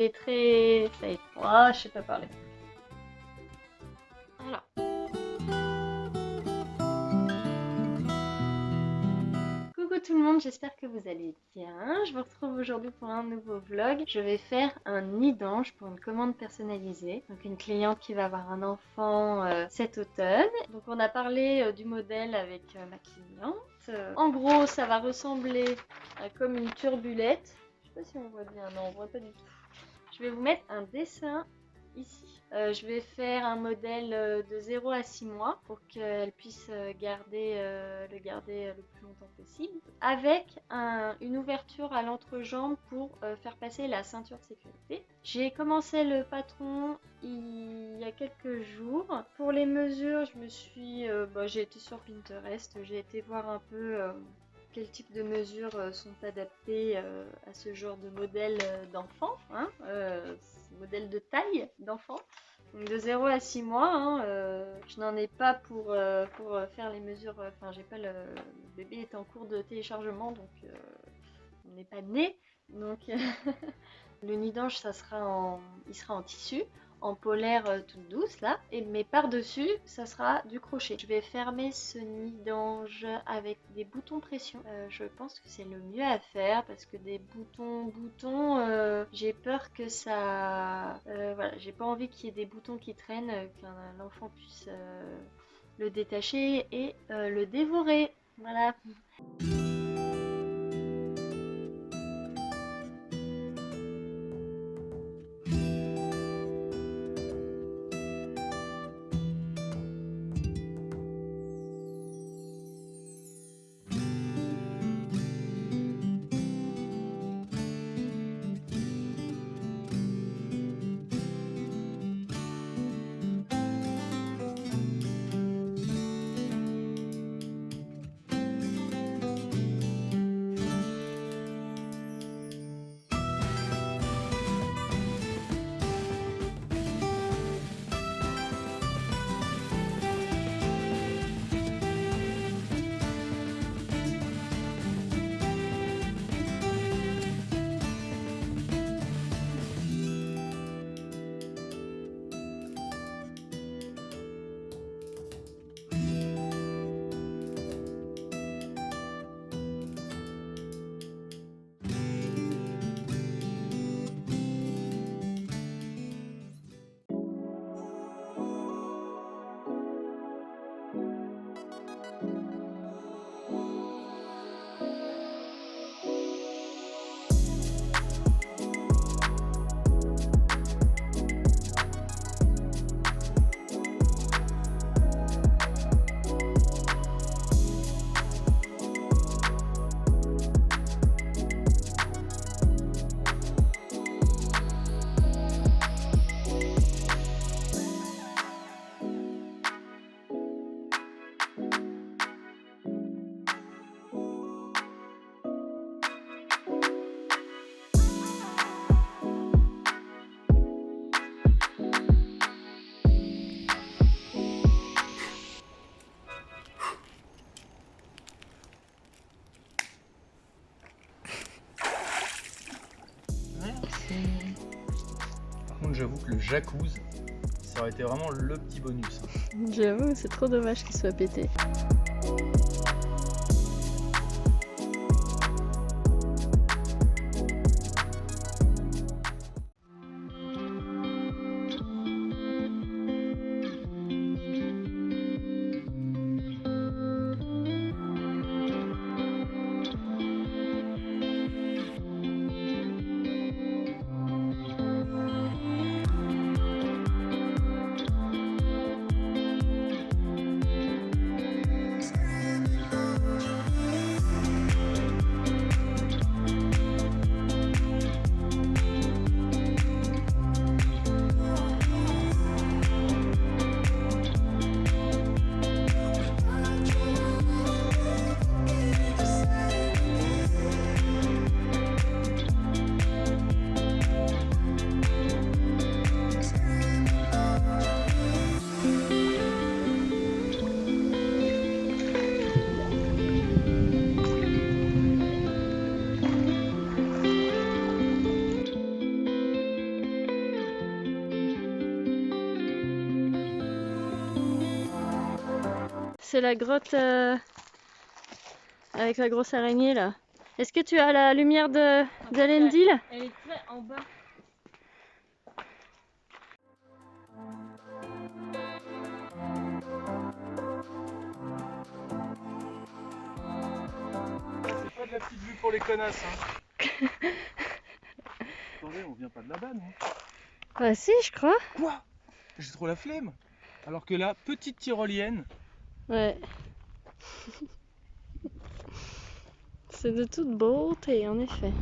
C'est très... ça est... Oh, je sais pas parler. Voilà. Coucou tout le monde, j'espère que vous allez bien. Je vous retrouve aujourd'hui pour un nouveau vlog. Je vais faire un nid d'ange pour une commande personnalisée. Donc une cliente qui va avoir un enfant cet automne. Donc on a parlé du modèle avec ma cliente. En gros, ça va ressembler comme une turbulette. Je sais pas si on voit bien, non on voit pas du tout. Je vais vous mettre un dessin ici. Je vais faire un modèle de 0 à 6 mois pour qu'elle puisse le garder le plus longtemps possible. Avec une ouverture à l'entrejambe pour faire passer la ceinture de sécurité. J'ai commencé le patron il y a quelques jours. Pour les mesures, j'ai été sur Pinterest, j'ai été voir un peu quel type de mesures sont adaptées à ce genre de modèle d'enfant, modèle de taille d'enfant. Donc de 0 à 6 mois, je n'en ai pas pour faire les mesures, j'ai pas le bébé est en cours de téléchargement, donc on n'est pas né. Donc le nid d'ange, il sera en tissu, en polaire toute douce là, mais par-dessus, ça sera du crochet. Je vais fermer ce nid d'ange avec des boutons pression. Je pense que c'est le mieux à faire parce que des boutons, j'ai peur que ça... voilà, j'ai pas envie qu'il y ait des boutons qui traînent, qu'un enfant puisse le détacher et le dévorer. Voilà. Par contre, j'avoue que le jacuzzi, ça aurait été vraiment le petit bonus. J'avoue, c'est trop dommage qu'il soit pété. c'est la grotte avec la grosse araignée là. Est-ce que tu as la lumière d'Elendil? Elle est très en bas. C'est pas de la petite vue pour les connasses. Hein. Attendez, on vient pas de là-bas, non? Bah si, je crois. Quoi? J'ai trop la flemme. Alors que là, petite tyrolienne. Ouais. C'est de toute beauté, en effet.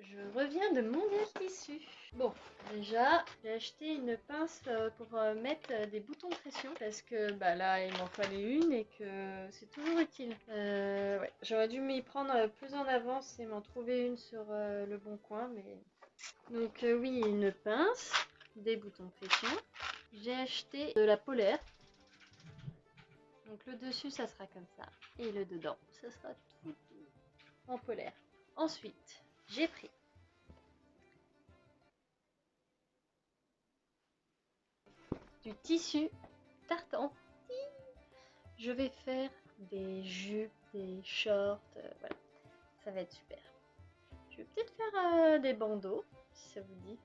Je reviens de mon tissu. Bon, déjà, j'ai acheté une pince pour mettre des boutons de pression parce que bah là, il m'en fallait une et que c'est toujours utile. Ouais, j'aurais dû m'y prendre plus en avance et m'en trouver une sur le bon coin, mais... Donc oui, une pince, des boutons de pression. J'ai acheté de la polaire. Donc le dessus, ça sera comme ça. Et le dedans, ça sera tout en polaire. Ensuite, j'ai pris du tissu tartan. Je vais faire des jupes, des shorts, voilà, ça va être super. Je vais peut-être faire des bandeaux, si ça vous dit.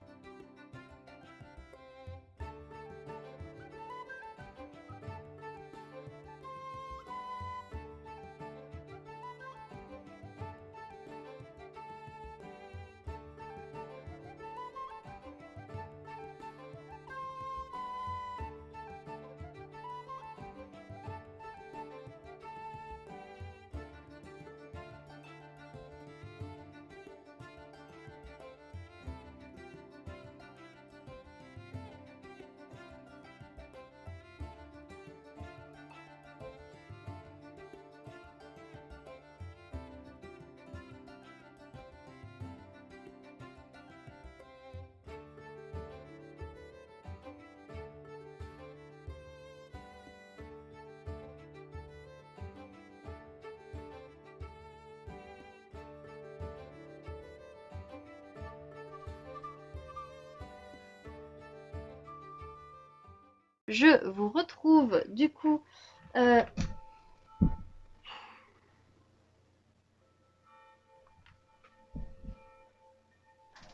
Je vous retrouve du coup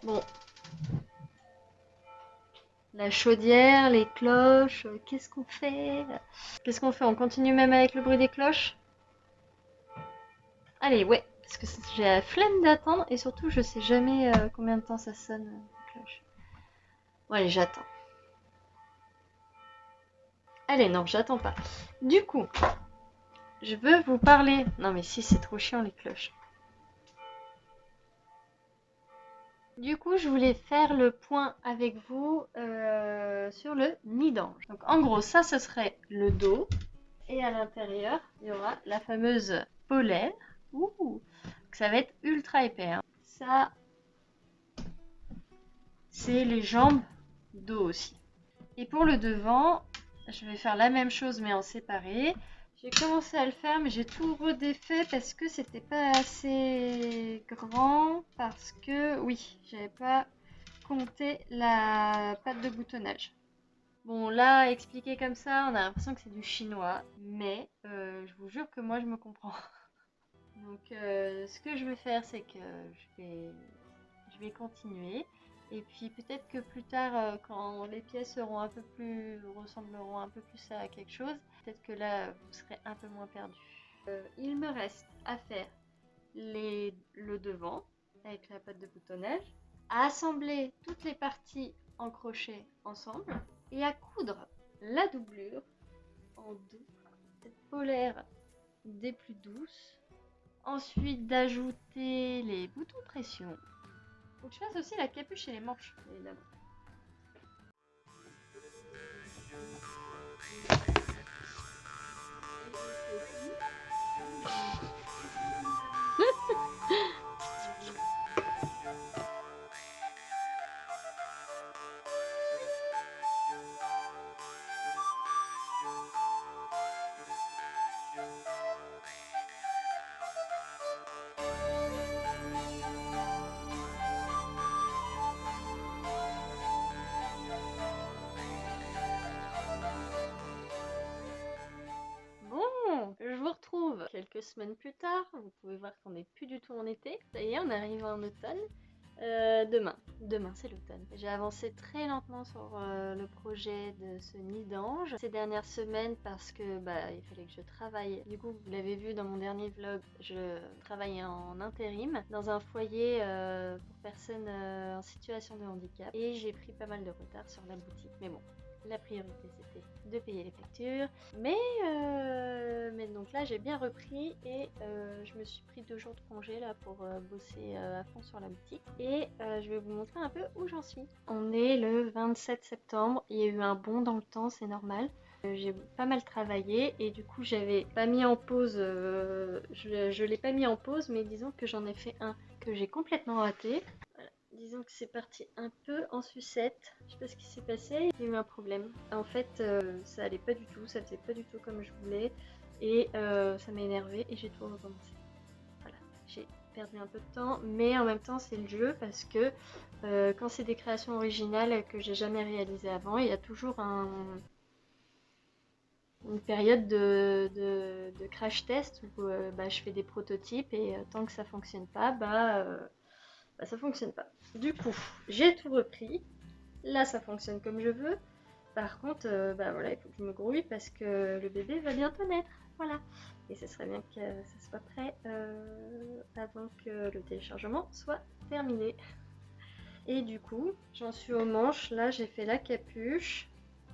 bon, la chaudière, les cloches, qu'est-ce qu'on fait? Qu'est-ce qu'on fait? On continue même avec le bruit des cloches? Allez, ouais, parce que j'ai la flemme d'attendre et surtout je sais jamais combien de temps ça sonne les cloches. Bon allez, j'attends. Allez, non, j'attends pas. Du coup, je veux vous parler... Non mais si, c'est trop chiant les cloches. Du coup, je voulais faire le point avec vous sur le nid d'ange. Donc en gros, ça, ce serait le dos. Et à l'intérieur, il y aura la fameuse polaire. Ouh, ça va être ultra épais. Hein. Ça, c'est les jambes dos aussi. Et pour le devant, je vais faire la même chose mais en séparé. J'ai commencé à le faire mais j'ai tout redéfait parce que c'était pas assez grand. Parce que, oui, j'avais pas compté la patte de boutonnage. Bon là, expliqué comme ça, on a l'impression que c'est du chinois. Mais je vous jure que moi je me comprends. Donc ce que je vais faire c'est que je vais continuer. Et puis peut-être que plus tard, quand les pièces seront un peu plus, ressembleront un peu plus à quelque chose, peut-être que là, vous serez un peu moins perdu. Il me reste à faire le devant avec la patte de boutonnage, à assembler toutes les parties en crochet ensemble et à coudre la doublure en deux, cette polaire des plus douces. Ensuite, d'ajouter les boutons de pression. Faut que je fasse aussi la capuche et les manches, évidemment. Bon, je vous retrouve quelques semaines plus tard. Vous pouvez voir qu'on n'est plus du tout en été. Ça y est, on arrive en automne. Demain c'est l'automne. J'ai avancé très lentement sur le projet de ce nid d'ange ces dernières semaines parce que il fallait que je travaille. Du coup, vous l'avez vu dans mon dernier vlog, je travaille en intérim dans un foyer pour personnes en situation de handicap et j'ai pris pas mal de retard sur la boutique. Mais bon, la priorité c'était de payer les factures. Mais donc là j'ai bien repris et je me suis pris 2 jours de congé là pour bosser à fond sur la boutique. Et je vais vous montrer un peu où j'en suis. On est le 27 septembre, il y a eu un bond dans le temps, c'est normal. J'ai pas mal travaillé et du coup j'avais pas mis en pause, je l'ai pas mis en pause, mais disons que j'en ai fait un que j'ai complètement raté. Disons que c'est parti un peu en sucette. Je sais pas ce qui s'est passé. Il y a eu un problème. En fait, ça allait pas du tout. Ça faisait pas du tout comme je voulais. Et ça m'a énervé et j'ai tout recommencé. Voilà. J'ai perdu un peu de temps. Mais en même temps, c'est le jeu parce que quand c'est des créations originales que j'ai jamais réalisées avant, il y a toujours une période de crash test où je fais des prototypes et tant que ça fonctionne pas, ça fonctionne pas. Du coup, j'ai tout repris. Là, ça fonctionne comme je veux. Par contre, voilà, il faut que je me grouille parce que le bébé va bientôt naître. Voilà. Et ce serait bien que ça soit prêt avant que le téléchargement soit terminé. Et du coup, j'en suis aux manches. Là, j'ai fait la capuche.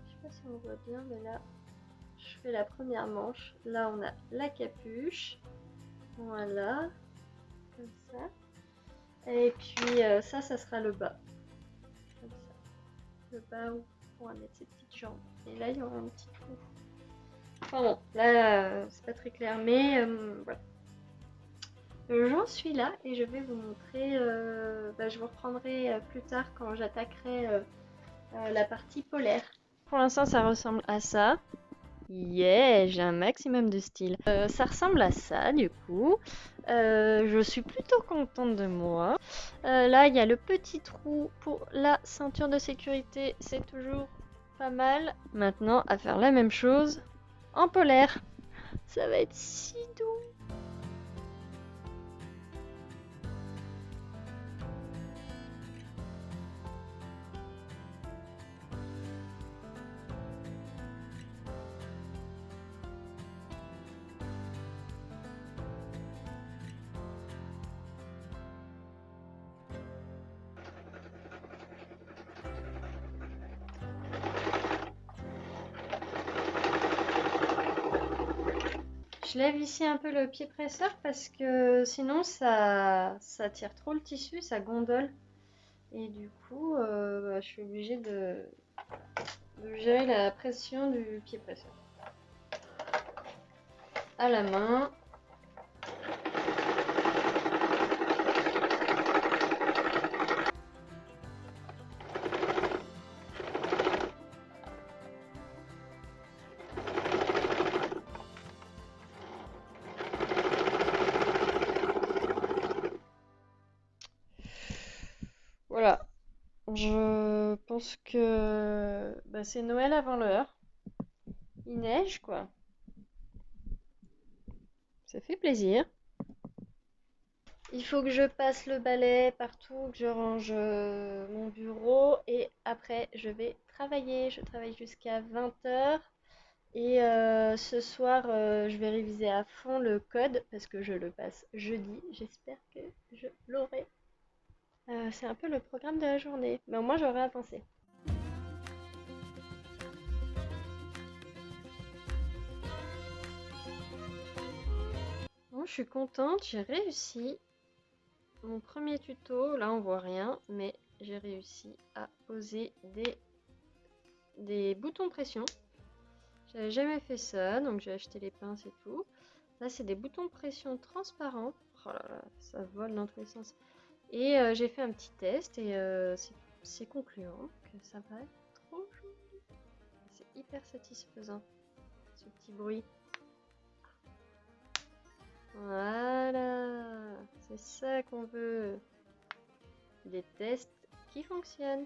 Je sais pas si on voit bien, mais là, je fais la première manche. Là, on a la capuche. Voilà. Comme ça. Et puis ça sera le bas. Comme ça. Le bas où on va mettre ses petites jambes. Et là, il y aura un petit trou. Enfin bon, là, c'est pas très clair, mais voilà. J'en suis là et je vais vous montrer, je vous reprendrai plus tard quand j'attaquerai la partie polaire. Pour l'instant, ça ressemble à ça. Yeah, j'ai un maximum de style. Ça ressemble à ça, du coup. Je suis plutôt contente de moi. Là, il y a le petit trou pour la ceinture de sécurité. C'est toujours pas mal. Maintenant, à faire la même chose en polaire. Ça va être si doux. Je lève ici un peu le pied presseur parce que sinon ça tire trop le tissu, ça gondole. Et du coup, je suis obligée de gérer la pression du pied presseur. À la main. Voilà. Je pense que c'est Noël avant l'heure. Il neige, quoi. Ça fait plaisir. Il faut que je passe le balai partout, que je range mon bureau et après je vais travailler. Je travaille jusqu'à 20h et ce soir je vais réviser à fond le code parce que je le passe jeudi. J'espère que je l'aurai. C'est un peu le programme de la journée, mais au moins j'aurai avancé. Bon, je suis contente, j'ai réussi. Mon premier tuto, là on voit rien, mais j'ai réussi à poser des boutons pression. J'avais jamais fait ça, donc j'ai acheté les pinces et tout. Là, c'est des boutons de pression transparents. Oh là là, ça vole dans tous les sens. Et j'ai fait un petit test et c'est concluant que ça va être trop joli. C'est hyper satisfaisant, ce petit bruit. Voilà, c'est ça qu'on veut. Des tests qui fonctionnent.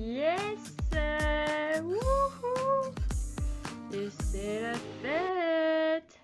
Yes! Wouhou! Et c'est la fête!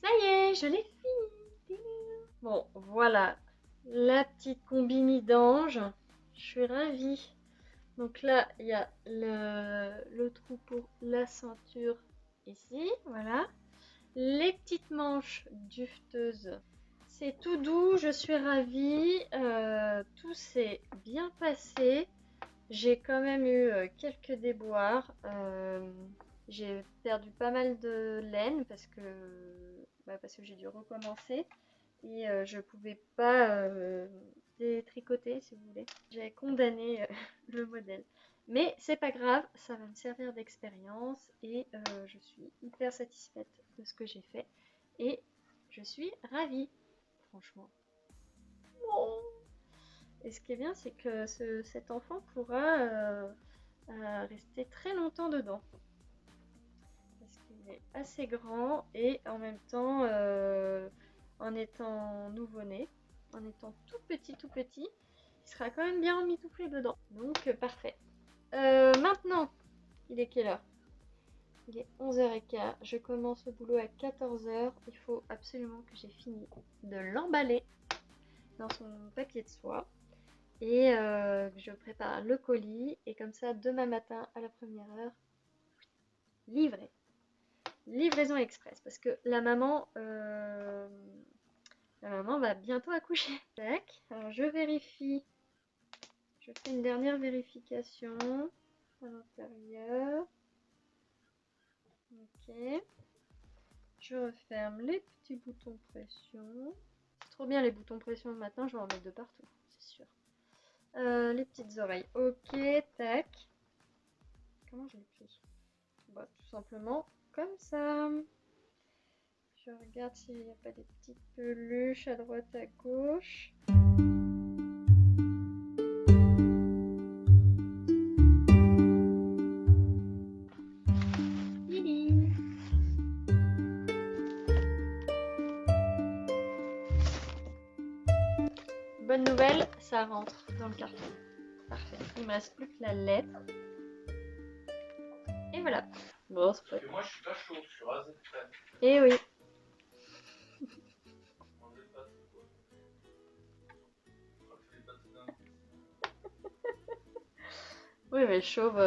Ça y est, je l'ai fini. Bon, voilà la petite combini d'ange. Je suis ravie. Donc là, il y a le trou pour la ceinture ici, voilà. Les petites manches dufteuses. C'est tout doux, je suis ravie. Tout s'est bien passé. J'ai quand même eu quelques déboires. J'ai perdu pas mal de laine parce que j'ai dû recommencer et je pouvais pas détricoter si vous voulez. J'avais condamné le modèle. Mais c'est pas grave, ça va me servir d'expérience et je suis hyper satisfaite de ce que j'ai fait et je suis ravie, franchement. Oh. Et ce qui est bien, c'est que cet enfant pourra rester très longtemps dedans. Parce qu'il est assez grand et en même temps, en étant nouveau-né, en étant tout petit, il sera quand même bien emmitouflé dedans. Donc, parfait. Maintenant, il est quelle heure? Il est 11h15. Je commence le boulot à 14h. Il faut absolument que j'ai fini de l'emballer dans son papier de soie. Et je prépare le colis. Et comme ça, demain matin, à la première heure, livré. Livraison express. Parce que la maman va bientôt accoucher. Tac. Alors, je vérifie. Je fais une dernière vérification à l'intérieur. Ok. Je referme les petits boutons pression. C'est trop bien les boutons pression le matin, je vais en mettre de partout, c'est sûr. Les petites oreilles, ok, tac. Comment je les plie? Bah, tout simplement comme ça. Je regarde s'il n'y a pas des petites peluches à droite, à gauche. Lili. Bonne nouvelle, ça rentre dans le carton. Parfait. Il me reste plus que la lettre. Et voilà. Bon, c'est Parce que moi je suis pas chaud, je suis rasé de près. Eh oui. Oui, mais chauve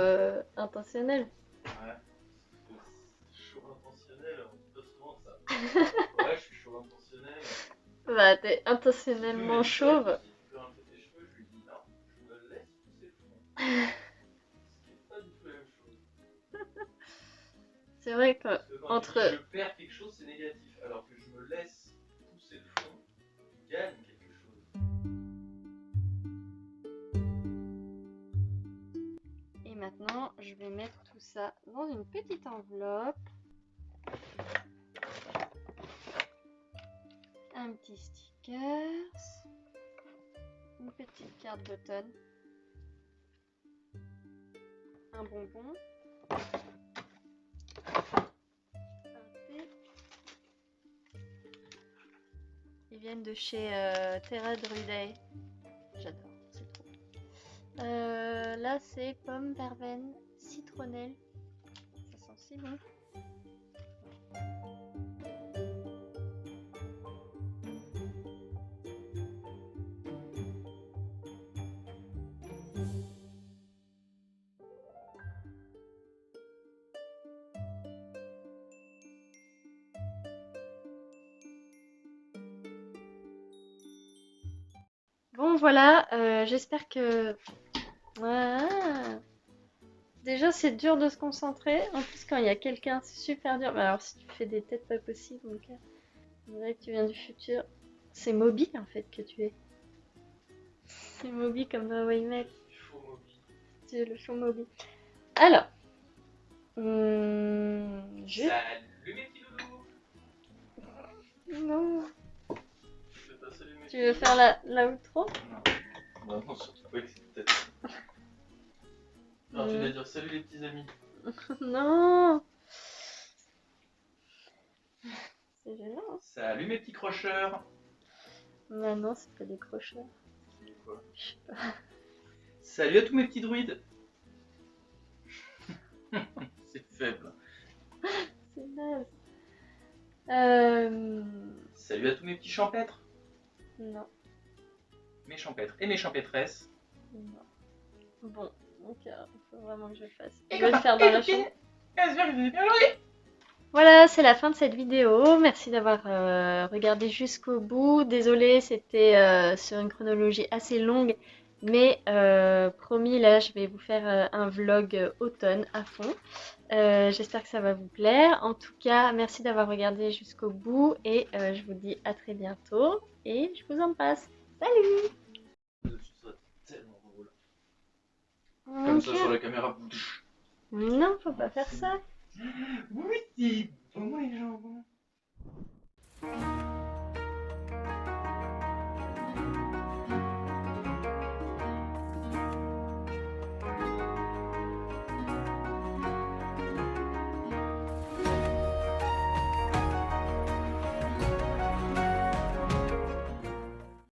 intentionnel. Ouais. Chauve intentionnel, on dit pas souvent ça. Ouais, je suis chauve intentionnel. Bah, t'es intentionnellement chauve. Tu peux un peu tes cheveux, je lui dis non, je me laisse pousser le front. Ce qui est pas du tout la même chose. C'est vrai que Parce que quand entre je perds quelque chose, c'est négatif. Alors que je me laisse pousser le front, gagne quelque chose. Et maintenant, je vais mettre tout ça dans une petite enveloppe. Un petit stickers. Une petite carte d'automne. Un bonbon. Un thé. Ils viennent de chez Terra Druidae. J'adore, c'est trop. Là, c'est pomme, verveine, citronnelle. Ça sent si bon. Bon, voilà, j'espère que... Ah. Déjà, c'est dur de se concentrer. En plus, quand il y a quelqu'un, c'est super dur. Bah, alors, si tu fais des têtes pas possibles, donc, on dirait que tu viens du futur. C'est Moby, en fait, que tu es. C'est Moby comme dans Waymack. Faux Moby. Tu es le faux Moby. Alors, je... Salut mes petits doudous. Non. Je vais pas saluer mes Tu petits veux doudous. faire la outro? Non, non, surtout pas que c'est peut-être. Alors tu dois dire salut les petits amis. Non. C'est gênant. Hein. Salut mes petits crocheurs. Bah non, c'est pas des crocheurs. C'est quoi? Je sais pas. Salut à tous mes petits druides. C'est faible. C'est naze. Salut à tous mes petits champêtres. Non. Mes champêtres et mes champêtresses. Non. Bon, donc il faut vraiment que je le fasse. Je vais le faire dans la chambre. Voilà, c'est la fin de cette vidéo. Merci d'avoir regardé jusqu'au bout. Désolée, c'était sur une chronologie assez longue. Mais promis, là, je vais vous faire un vlog automne à fond. J'espère que ça va vous plaire. En tout cas, merci d'avoir regardé jusqu'au bout. Et je vous dis à très bientôt. Et je vous embrasse. Salut! Ce serait tellement drôle. Comme ça sur la caméra. Non, faut pas faire ça. Oui.